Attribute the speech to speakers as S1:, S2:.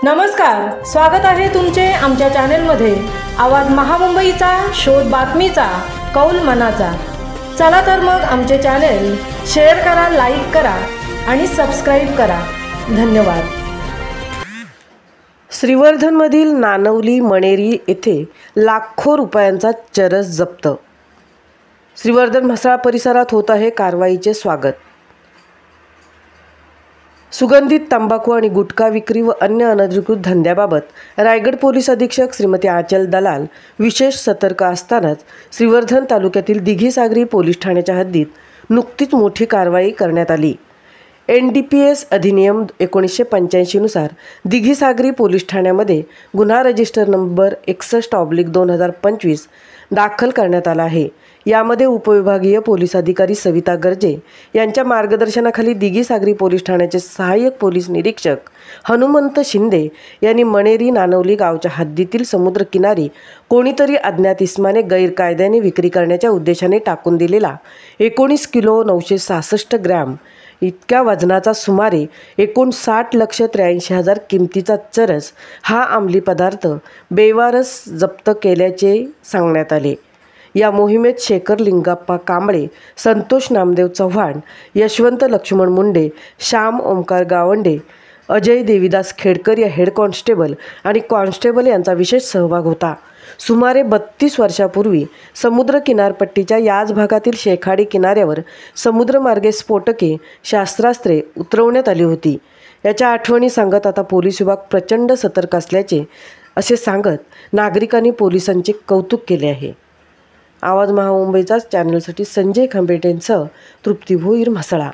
S1: नमस्कार, स्वागत आहे तुमचे आमच्या चॅनेलमध्ये। आवाज महामुंबईचा, शोध बातमीचा, कौल मनाचा। चला तर मग आमचे चॅनेल शेअर करा, लाईक करा आणि सबस्क्राइब करा। धन्यवाद।
S2: श्रीवर्धनमधील नानवली मणेरी येथे लाखो रुपयांचा चरस जप्त। श्रीवर्धन म्हसळा परिसरात होत आहे कारवाईचे स्वागत। सुगंधित तंबाखू आणि गुटखा विक्री व अन्य अनधिकृत धंद्याबाबत रायगड पोलीस अधीक्षक श्रीमती आचल दलाल विशेष सतर्क असतानाच श्रीवर्धन तालुक्यातील दिघीसागरी पोलीस ठाण्याच्या हद्दीत नुकतीच मोठी कारवाई करण्यात आली। NDPS अधिनियम 1985 नुसार दिघीसागरी पोलीस ठाण्यामध्ये गुन्हा रजिस्टर नंबर 61/2025 दाखल करण्यात आला आहे। यामध्ये उपविभागीय पोलीस अधिकारी सविता गर्जे यांच्या मार्गदर्शनाखाली दिघीसागरी पोलीस ठाण्याचे सहाय्यक पोलीस निरीक्षक हनुमंत शिंदे यांनी मणेरी नानवली गावच्या हद्दीतील समुद्रकिनारी कोणीतरी अज्ञात इसमाने गैरकायद्याने विक्री करण्याच्या उद्देशाने टाकून दिलेला 19 किलो 966 ग्रॅम इतक्या वजनाचा सुमारे एकूण 60,83,000 किमतीचा चरस हा अंमली पदार्थ बेवारस जप्त केल्याचे सांगण्यात आले। या मोहिमेत शेखर लिंगाप्पा कांबळे, संतोष नामदेव चव्हाण, यशवंत लक्ष्मण मुंडे, श्याम ओमकार गावंडे, अजय देवीदास खेडकर या हेड कॉन्स्टेबल आणि कॉन्स्टेबल यांचा विशेष सहभाग होता। सुमारे 32 वर्षापूर्वी समुद्र किनारपट्टीच्या याच भागातील शेखाडी किनाऱ्यावर समुद्रमार्गे स्फोटके, शस्त्रास्त्रे उतरवण्यात आली होती। याच्या आठवणी सांगत आता पोलीस विभाग प्रचंड सतर्क असल्याचे असे सांगत नागरिकांनी पोलिसांचे कौतुक केले आहे। आवाज महामुंबईचा चॅनलसाठी संजय खंबेटेंसह तृप्ती भोईर म्हसळा।